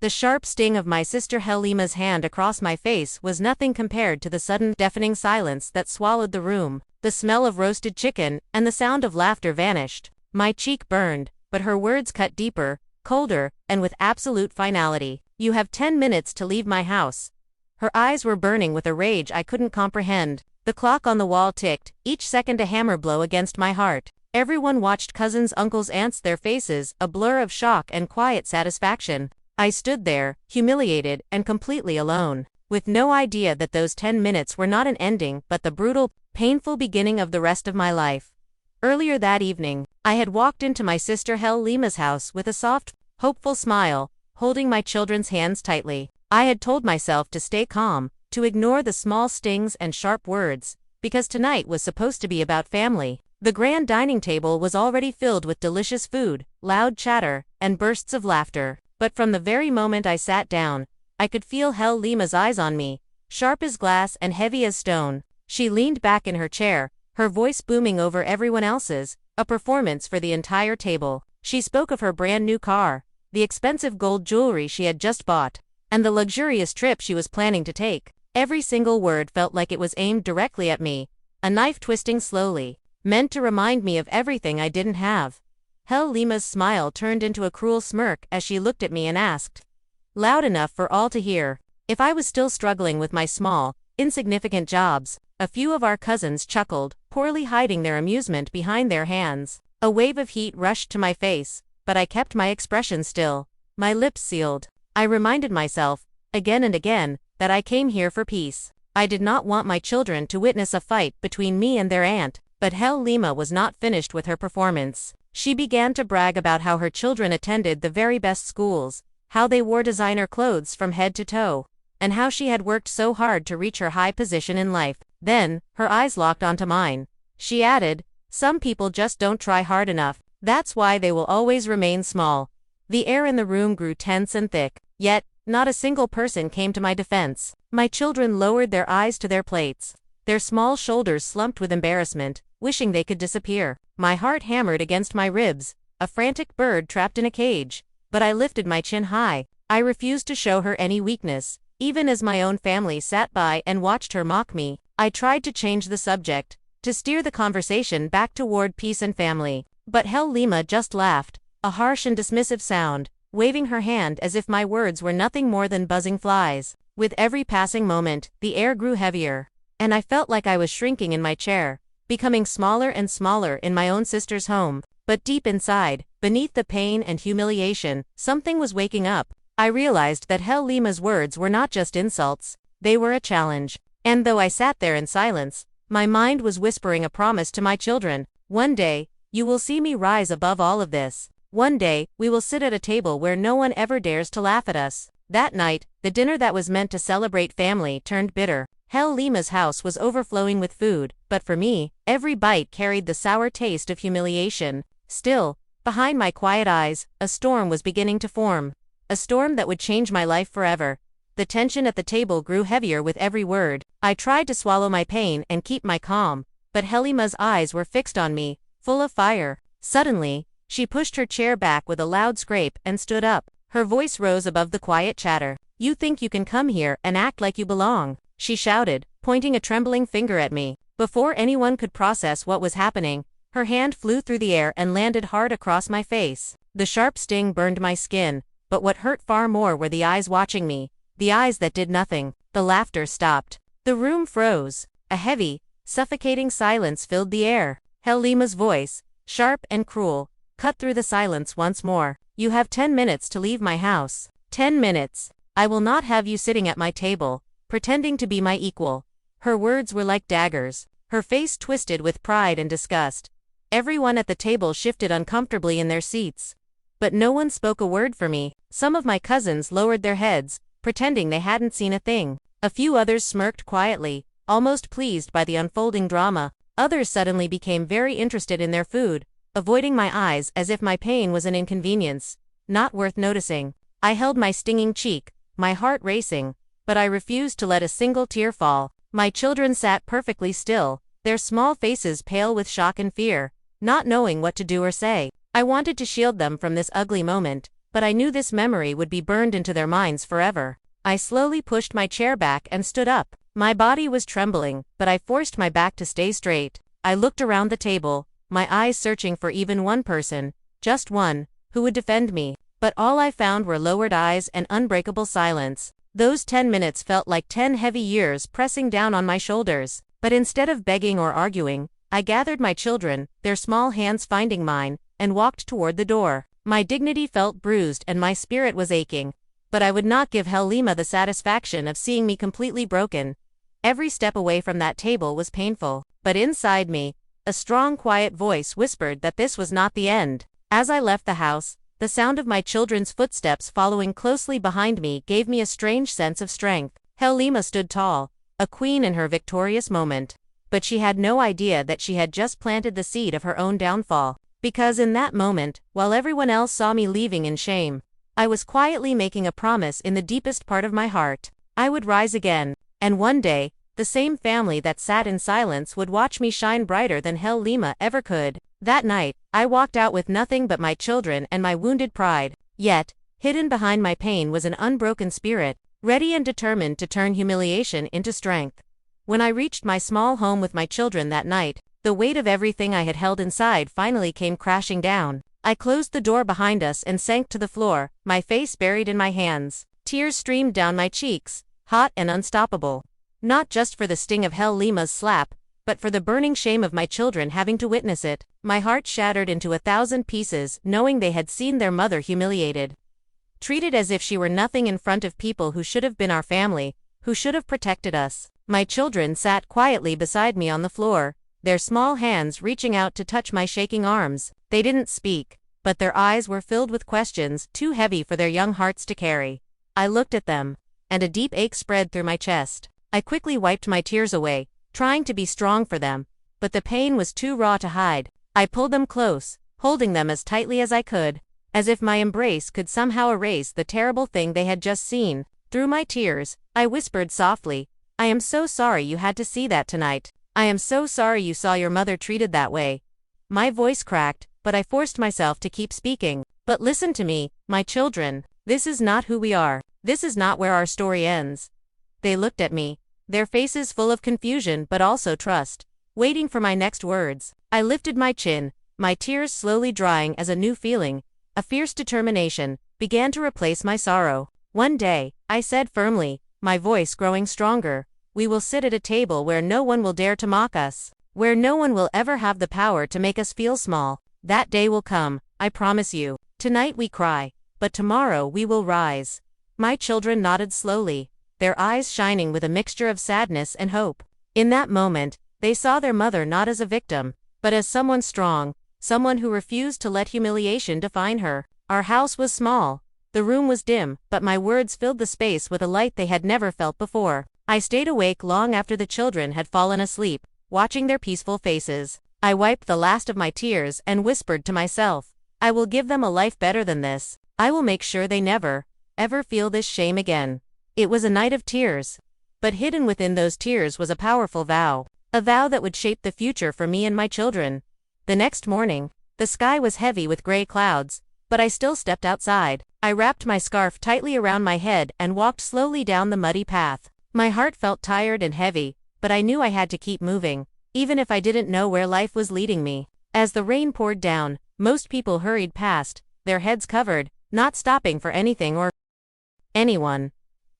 The sharp sting of my sister Helima's hand across my face was nothing compared to the sudden, deafening silence that swallowed the room. The smell of roasted chicken and the sound of laughter vanished. My cheek burned, but her words cut deeper, colder, and with absolute finality. "You have 10 minutes to leave my house." Her eyes were burning with a rage I couldn't comprehend. The clock on the wall ticked, each second a hammer blow against my heart. Everyone watched cousins, uncles, aunts, their faces a blur of shock and quiet satisfaction. I stood there, humiliated and completely alone, with no idea that those 10 minutes were not an ending but the brutal, painful beginning of the rest of my life. Earlier that evening, I had walked into my sister Helima's house with a soft, hopeful smile, holding my children's hands tightly. I had told myself to stay calm, to ignore the small stings and sharp words, because tonight was supposed to be about family. The grand dining table was already filled with delicious food, loud chatter, and bursts of laughter. But from the very moment I sat down, I could feel Helima's eyes on me, sharp as glass and heavy as stone. She leaned back in her chair, her voice booming over everyone else's, a performance for the entire table. She spoke of her brand new car, the expensive gold jewelry she had just bought, and the luxurious trip she was planning to take. Every single word felt like it was aimed directly at me, a knife twisting slowly, meant to remind me of everything I didn't have. Helima's smile turned into a cruel smirk as she looked at me and asked, loud enough for all to hear, if I was still struggling with my small, insignificant jobs. A few of our cousins chuckled, poorly hiding their amusement behind their hands. A wave of heat rushed to my face, but I kept my expression still, my lips sealed. I reminded myself, again and again, that I came here for peace. I did not want my children to witness a fight between me and their aunt. But Helima was not finished with her performance. She began to brag about how her children attended the very best schools, how they wore designer clothes from head to toe, and how she had worked so hard to reach her high position in life. Then, her eyes locked onto mine. She added, "Some people just don't try hard enough. That's why they will always remain small." The air in the room grew tense and thick, yet, not a single person came to my defense. My children lowered their eyes to their plates. Their small shoulders slumped with embarrassment, wishing they could disappear. My heart hammered against my ribs, a frantic bird trapped in a cage. But I lifted my chin high. I refused to show her any weakness, even as my own family sat by and watched her mock me. I tried to change the subject, to steer the conversation back toward peace and family. But Helima just laughed, a harsh and dismissive sound, waving her hand as if my words were nothing more than buzzing flies. With every passing moment, the air grew heavier, and I felt like I was shrinking in my chair, becoming smaller and smaller in my own sister's home. But deep inside, beneath the pain and humiliation, something was waking up. I realized that Helima's words were not just insults, they were a challenge. And though I sat there in silence, my mind was whispering a promise to my children. One day, you will see me rise above all of this. One day, we will sit at a table where no one ever dares to laugh at us. That night, the dinner that was meant to celebrate family turned bitter. Helima's house was overflowing with food, but for me, every bite carried the sour taste of humiliation. Still, behind my quiet eyes, a storm was beginning to form. A storm that would change my life forever. The tension at the table grew heavier with every word. I tried to swallow my pain and keep my calm, but Helima's eyes were fixed on me, full of fire. Suddenly, she pushed her chair back with a loud scrape and stood up. Her voice rose above the quiet chatter. "You think you can come here and act like you belong?" she shouted, pointing a trembling finger at me. Before anyone could process what was happening, her hand flew through the air and landed hard across my face. The sharp sting burned my skin, but what hurt far more were the eyes watching me, the eyes that did nothing. The laughter stopped. The room froze. A heavy, suffocating silence filled the air. Helima's voice, sharp and cruel, cut through the silence once more. "You have 10 minutes to leave my house. 10 minutes. I will not have you sitting at my table, pretending to be my equal." Her words were like daggers, her face twisted with pride and disgust. Everyone at the table shifted uncomfortably in their seats. But no one spoke a word for me. Some of my cousins lowered their heads, pretending they hadn't seen a thing. A few others smirked quietly, almost pleased by the unfolding drama. Others suddenly became very interested in their food, avoiding my eyes as if my pain was an inconvenience, not worth noticing. I held my stinging cheek, my heart racing, but I refused to let a single tear fall. My children sat perfectly still, their small faces pale with shock and fear, not knowing what to do or say. I wanted to shield them from this ugly moment, but I knew this memory would be burned into their minds forever. I slowly pushed my chair back and stood up. My body was trembling, but I forced my back to stay straight. I looked around the table, my eyes searching for even one person, just one, who would defend me. But all I found were lowered eyes and unbreakable silence. Those 10 minutes felt like 10 heavy years pressing down on my shoulders. But instead of begging or arguing, I gathered my children, their small hands finding mine, and walked toward the door. My dignity felt bruised and my spirit was aching. But I would not give Halima the satisfaction of seeing me completely broken. Every step away from that table was painful. But inside me, a strong quiet voice whispered that this was not the end. As I left the house, the sound of my children's footsteps following closely behind me gave me a strange sense of strength. Halima stood tall, a queen in her victorious moment. But she had no idea that she had just planted the seed of her own downfall. Because in that moment, while everyone else saw me leaving in shame, I was quietly making a promise in the deepest part of my heart. I would rise again, and one day, the same family that sat in silence would watch me shine brighter than Halima ever could. That night, I walked out with nothing but my children and my wounded pride. Yet, hidden behind my pain was an unbroken spirit, ready and determined to turn humiliation into strength. When I reached my small home with my children that night, the weight of everything I had held inside finally came crashing down. I closed the door behind us and sank to the floor, my face buried in my hands. Tears streamed down my cheeks, hot and unstoppable. Not just for the sting of Halima's slap, but for the burning shame of my children having to witness it. My heart shattered into 1,000 pieces, knowing they had seen their mother humiliated. Treated as if she were nothing in front of people who should have been our family, who should have protected us. My children sat quietly beside me on the floor, their small hands reaching out to touch my shaking arms. They didn't speak, but their eyes were filled with questions too heavy for their young hearts to carry. I looked at them, and a deep ache spread through my chest. I quickly wiped my tears away, trying to be strong for them, but the pain was too raw to hide. I pulled them close, holding them as tightly as I could, as if my embrace could somehow erase the terrible thing they had just seen. Through my tears, I whispered softly, "I am so sorry you had to see that tonight. I am so sorry you saw your mother treated that way." My voice cracked, but I forced myself to keep speaking. "But listen to me, my children. This is not who we are. This is not where our story ends." They looked at me, their faces full of confusion but also trust, waiting for my next words. I lifted my chin, my tears slowly drying as a new feeling, a fierce determination, began to replace my sorrow. "One day," I said firmly, my voice growing stronger, "we will sit at a table where no one will dare to mock us, where no one will ever have the power to make us feel small. That day will come, I promise you. Tonight we cry, but tomorrow we will rise." My children nodded slowly, their eyes shining with a mixture of sadness and hope. In that moment, they saw their mother not as a victim, but as someone strong, someone who refused to let humiliation define her. Our house was small, the room was dim, but my words filled the space with a light they had never felt before. I stayed awake long after the children had fallen asleep, watching their peaceful faces. I wiped the last of my tears and whispered to myself, "I will give them a life better than this. I will make sure they never, ever feel this shame again." It was a night of tears, but hidden within those tears was a powerful vow. A vow that would shape the future for me and my children. The next morning, the sky was heavy with gray clouds, but I still stepped outside. I wrapped my scarf tightly around my head and walked slowly down the muddy path. My heart felt tired and heavy, but I knew I had to keep moving, even if I didn't know where life was leading me. As the rain poured down, most people hurried past, their heads covered, not stopping for anything or anyone.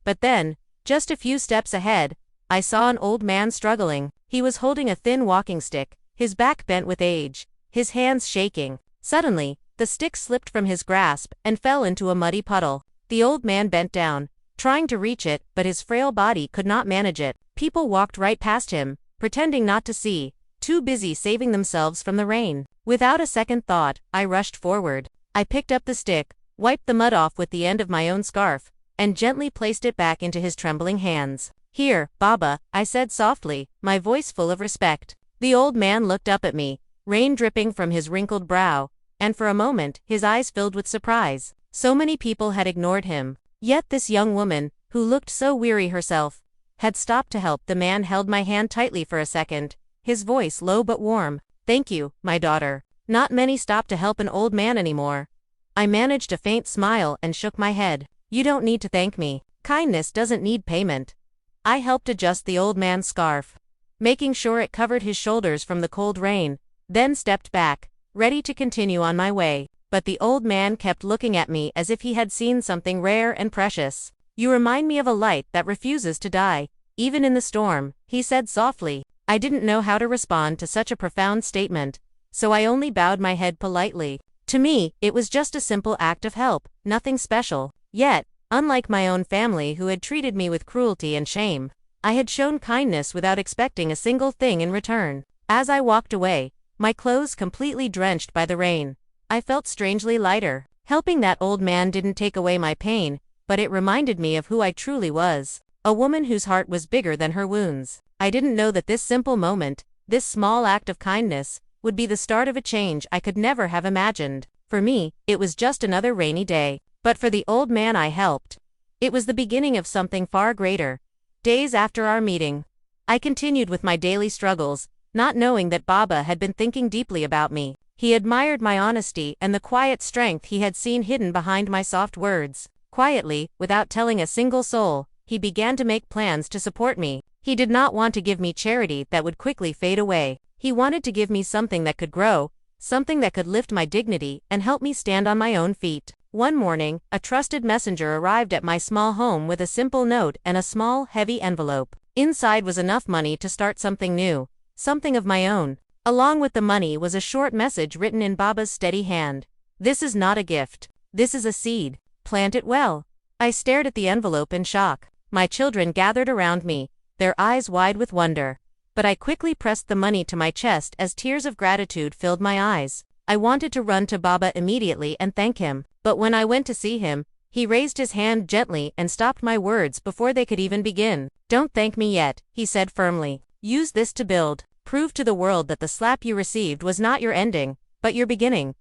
But then, just a few steps ahead, I saw an old man struggling. He was holding a thin walking stick, his back bent with age, his hands shaking. Suddenly, the stick slipped from his grasp and fell into a muddy puddle. The old man bent down, trying to reach it, but his frail body could not manage it. People walked right past him, pretending not to see, too busy saving themselves from the rain. Without a second thought, I rushed forward. I picked up the stick, wiped the mud off with the end of my own scarf, and gently placed it back into his trembling hands. "Here, Baba," I said softly, my voice full of respect. The old man looked up at me, rain dripping from his wrinkled brow, and for a moment, his eyes filled with surprise. So many people had ignored him, yet this young woman, who looked so weary herself, had stopped to help. The man held my hand tightly for a second, his voice low but warm. "Thank you, my daughter." Not many stopped to help an old man anymore. I managed a faint smile and shook my head. You don't need to thank me. Kindness doesn't need payment. I helped adjust the old man's scarf, making sure it covered his shoulders from the cold rain, then stepped back, ready to continue on my way. But the old man kept looking at me as if he had seen something rare and precious. You remind me of a light that refuses to die, even in the storm, he said softly. I didn't know how to respond to such a profound statement, so I only bowed my head politely. To me, it was just a simple act of help, nothing special. Yet, unlike my own family who had treated me with cruelty and shame, I had shown kindness without expecting a single thing in return. As I walked away, my clothes completely drenched by the rain, I felt strangely lighter. Helping that old man didn't take away my pain, but it reminded me of who I truly was. A woman whose heart was bigger than her wounds. I didn't know that this simple moment, this small act of kindness, would be the start of a change I could never have imagined. For me, it was just another rainy day. But for the old man I helped, it was the beginning of something far greater. Days after our meeting, I continued with my daily struggles, not knowing that Baba had been thinking deeply about me. He admired my honesty and the quiet strength he had seen hidden behind my soft words. Quietly, without telling a single soul, he began to make plans to support me. He did not want to give me charity that would quickly fade away. He wanted to give me something that could grow, something that could lift my dignity and help me stand on my own feet. One morning, a trusted messenger arrived at my small home with a simple note and a small, heavy envelope. Inside was enough money to start something new, something of my own. Along with the money was a short message written in Baba's steady hand. This is not a gift. This is a seed. Plant it well. I stared at the envelope in shock. My children gathered around me, their eyes wide with wonder. But I quickly pressed the money to my chest as tears of gratitude filled my eyes. I wanted to run to Baba immediately and thank him, but when I went to see him, he raised his hand gently and stopped my words before they could even begin. Don't thank me yet, he said firmly. Use this to build. Prove to the world that the slap you received was not your ending, but your beginning.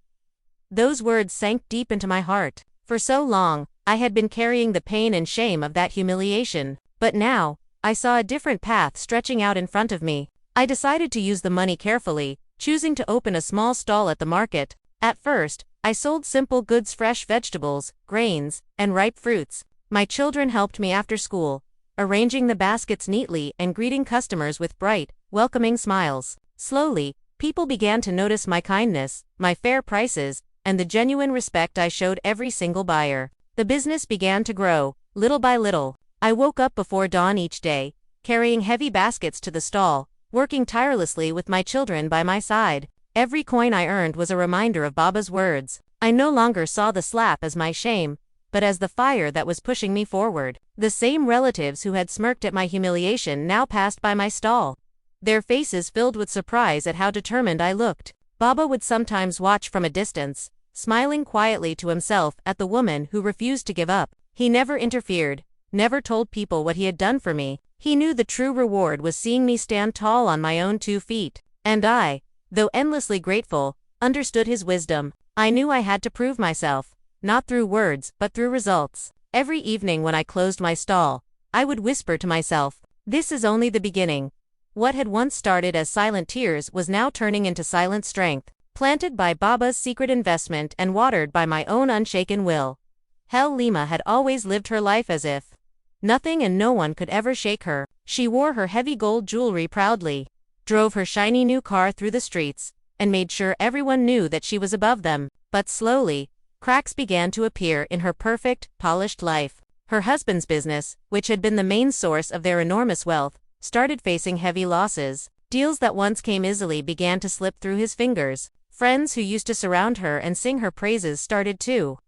Those words sank deep into my heart. For so long, I had been carrying the pain and shame of that humiliation, but now, I saw a different path stretching out in front of me. I decided to use the money carefully, choosing to open a small stall at the market. At first, I sold simple goods, fresh vegetables, grains, and ripe fruits. My children helped me after school, arranging the baskets neatly and greeting customers with bright, welcoming smiles. Slowly, people began to notice my kindness, my fair prices, and the genuine respect I showed every single buyer. The business began to grow, little by little. I woke up before dawn each day, carrying heavy baskets to the stall, working tirelessly with my children by my side. Every coin I earned was a reminder of Baba's words. I no longer saw the slap as my shame, but as the fire that was pushing me forward. The same relatives who had smirked at my humiliation now passed by my stall, their faces filled with surprise at how determined I looked. Baba would sometimes watch from a distance, smiling quietly to himself at the woman who refused to give up. He never interfered, never told people what he had done for me. He knew the true reward was seeing me stand tall on my own 2 feet. And I, though endlessly grateful, understood his wisdom. I knew I had to prove myself, not through words, but through results. Every evening when I closed my stall, I would whisper to myself, this is only the beginning. What had once started as silent tears was now turning into silent strength, planted by Baba's secret investment and watered by my own unshaken will. Lima had always lived her life as if nothing and no one could ever shake her. She wore her heavy gold jewelry proudly, drove her shiny new car through the streets, and made sure everyone knew that she was above them. But slowly, cracks began to appear in her perfect, polished life. Her husband's business, which had been the main source of their enormous wealth, started facing heavy losses. Deals that once came easily began to slip through his fingers. Friends who used to surround her and sing her praises started to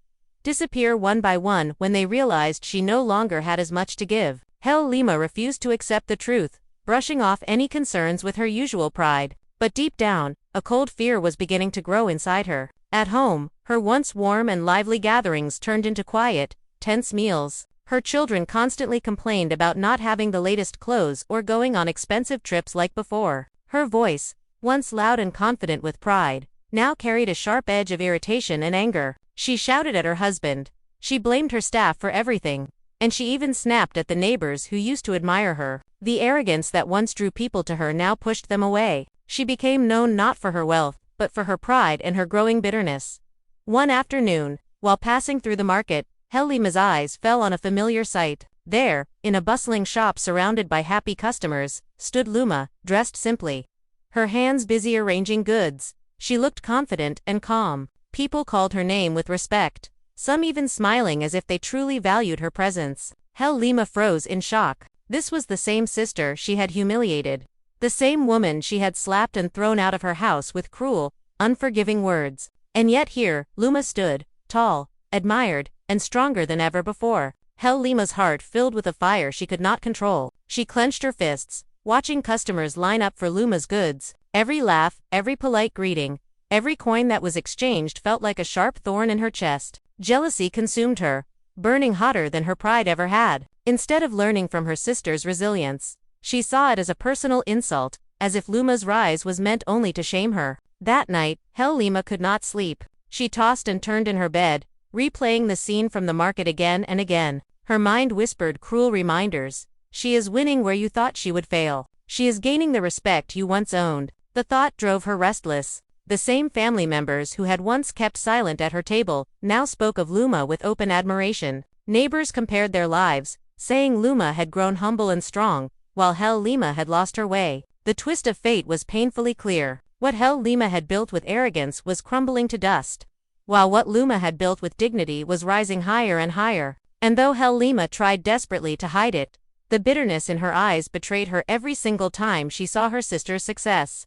disappear one by one when they realized she no longer had as much to give. Lima refused to accept the truth, brushing off any concerns with her usual pride. But deep down, a cold fear was beginning to grow inside her. At home, her once warm and lively gatherings turned into quiet, tense meals. Her children constantly complained about not having the latest clothes or going on expensive trips like before. Her voice, once loud and confident with pride, now carried a sharp edge of irritation and anger. She shouted at her husband. She blamed her staff for everything. And she even snapped at the neighbors who used to admire her. The arrogance that once drew people to her now pushed them away. She became known not for her wealth, but for her pride and her growing bitterness. One afternoon, While passing through the market, Helima's eyes fell on a familiar sight. There, in a bustling shop surrounded by happy customers, stood Luma, dressed simply. Her hands busy arranging goods. She looked confident and calm. People called her name with respect, some even smiling as if they truly valued her presence. Lima froze in shock. This was the same sister she had humiliated. The same woman she had slapped and thrown out of her house with cruel, unforgiving words. And yet here, Luma stood, tall, admired, and stronger than ever before. Lima's heart filled with a fire she could not control. She clenched her fists, watching customers line up for Luma's goods. Every laugh, every polite greeting, every coin that was exchanged felt like a sharp thorn in her chest. Jealousy consumed her, burning hotter than her pride ever had. Instead of learning from her sister's resilience, she saw it as a personal insult, as if Luma's rise was meant only to shame her. That night, Lima could not sleep. She tossed and turned in her bed, replaying the scene from the market again and again. Her mind whispered cruel reminders. She is winning where you thought she would fail. She is gaining the respect you once owned. The thought drove her restless. The same family members who had once kept silent at her table now spoke of Luma with open admiration. Neighbors compared their lives, saying Luma had grown humble and strong, while Lima had lost her way. The twist of fate was painfully clear. What Lima had built with arrogance was crumbling to dust, while what Luma had built with dignity was rising higher and higher. And though Lima tried desperately to hide it, the bitterness in her eyes betrayed her every single time she saw her sister's success.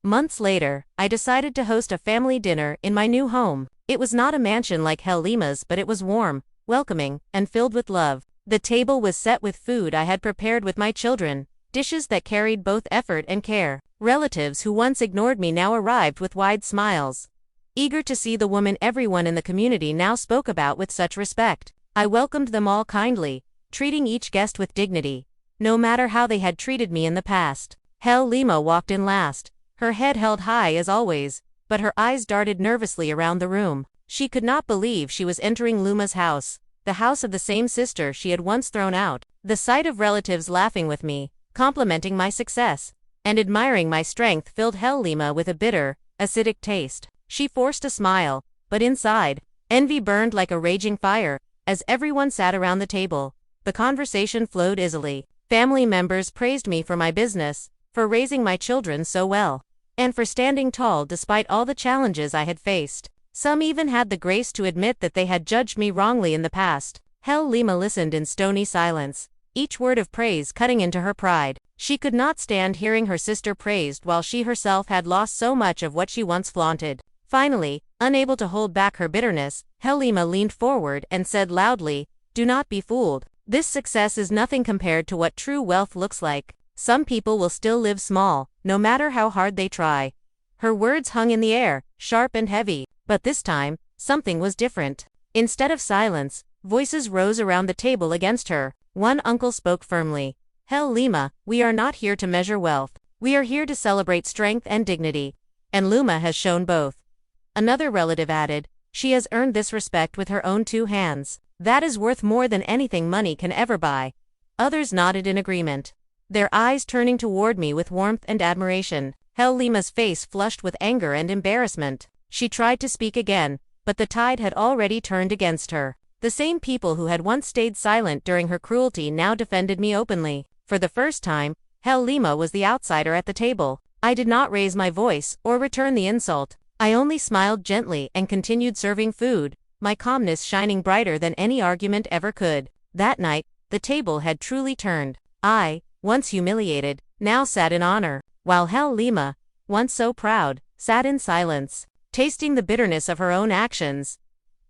Months later, I decided to host a family dinner in my new home. It was not a mansion like Lima's, but it was warm, welcoming, and filled with love. The table was set with food I had prepared with my children, dishes that carried both effort and care. Relatives who once ignored me now arrived with wide smiles, eager to see the woman everyone in the community now spoke about with such respect. I welcomed them all kindly, treating each guest with dignity, no matter how they had treated me in the past. Lima walked in last, her head held high as always, but her eyes darted nervously around the room. She could not believe she was entering Luma's house, the house of the same sister she had once thrown out. The sight of relatives laughing with me, complimenting my success, and admiring my strength filled Lima with a bitter, acidic taste. She forced a smile, but inside, envy burned like a raging fire. As everyone sat around the table, the conversation flowed easily. Family members praised me for my business, for raising my children so well, and for standing tall despite all the challenges I had faced. Some even had the grace to admit that they had judged me wrongly in the past. Lima listened in stony silence, each word of praise cutting into her pride. She could not stand hearing her sister praised while she herself had lost so much of what she once flaunted. Finally, unable to hold back her bitterness, Lima leaned forward and said loudly, "Do not be fooled. This success is nothing compared to what true wealth looks like. Some people will still live small, no matter how hard they try." Her words hung in the air, sharp and heavy, but this time, something was different. Instead of silence, voices rose around the table against her. One uncle spoke firmly. "Lima, we are not here to measure wealth. We are here to celebrate strength and dignity. And Luma has shown both." Another relative added, "She has earned this respect with her own two hands. That is worth more than anything money can ever buy." Others nodded in agreement, their eyes turning toward me with warmth and admiration. Lima's face flushed with anger and embarrassment. She tried to speak again, but the tide had already turned against her. The same people who had once stayed silent during her cruelty now defended me openly. For the first time, Lima was the outsider at the table. I did not raise my voice or return the insult. I only smiled gently and continued serving food, my calmness shining brighter than any argument ever could. That night, the table had truly turned. I, once humiliated, now sat in honor, while Lima, once so proud, sat in silence, tasting the bitterness of her own actions.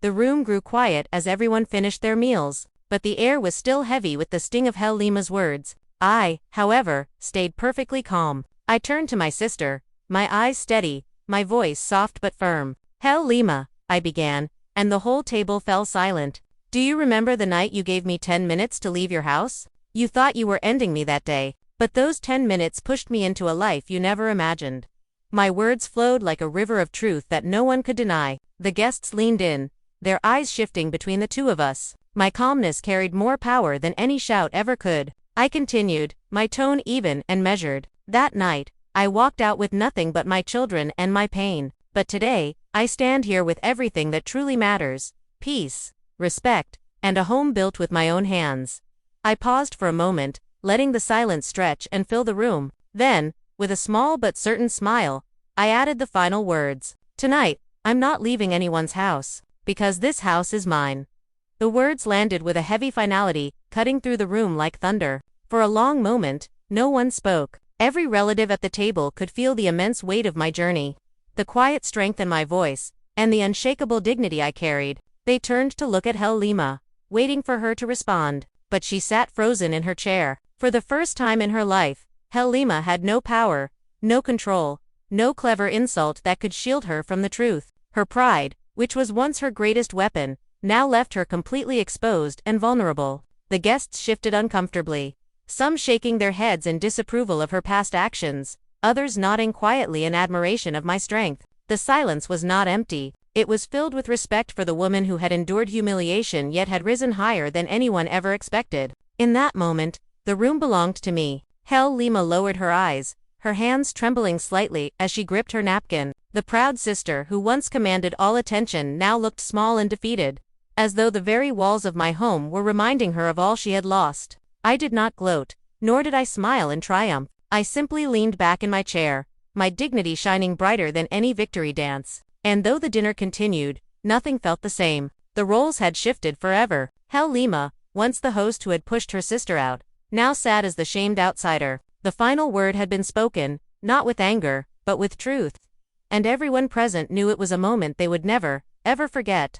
The room grew quiet as everyone finished their meals, but the air was still heavy with the sting of Lima's words. I, however, stayed perfectly calm. I turned to my sister, my eyes steady, my voice soft but firm. "Lima," I began, and the whole table fell silent. "Do you remember the night you gave me 10 minutes to leave your house? You thought you were ending me that day, but those 10 minutes pushed me into a life you never imagined." My words flowed like a river of truth that no one could deny. The guests leaned in, their eyes shifting between the two of us. My calmness carried more power than any shout ever could. I continued, my tone even and measured. "That night, I walked out with nothing but my children and my pain. But today, I stand here with everything that truly matters. peace, respect, and a home built with my own hands. I paused for a moment, letting the silence stretch and fill the room. Then, with a small but certain smile, I added the final words. Tonight, I'm not leaving anyone's house, because this house is mine. The words landed with a heavy finality, cutting through the room like thunder. For a long moment, no one spoke. Every relative at the table could feel the immense weight of my journey, the quiet strength in my voice, and the unshakable dignity I carried. They turned to look at Helima, waiting for her to respond, but she sat frozen in her chair. For the first time in her life, Helima had no power, no control, no clever insult that could shield her from the truth. Her pride, which was once her greatest weapon, now left her completely exposed and vulnerable. The guests shifted uncomfortably, some shaking their heads in disapproval of her past actions, others nodding quietly in admiration of my strength. The silence was not empty, it was filled with respect for the woman who had endured humiliation yet had risen higher than anyone ever expected. In that moment, the room belonged to me. Helima lowered her eyes, her hands trembling slightly as she gripped her napkin. The proud sister who once commanded all attention now looked small and defeated, as though the very walls of my home were reminding her of all she had lost. I did not gloat, nor did I smile in triumph. I simply leaned back in my chair, my dignity shining brighter than any victory dance. And though the dinner continued, nothing felt the same. The roles had shifted forever. Helima, once the host who had pushed her sister out, now sat as the shamed outsider. The final word had been spoken, not with anger, but with truth. And everyone present knew it was a moment they would never, ever forget.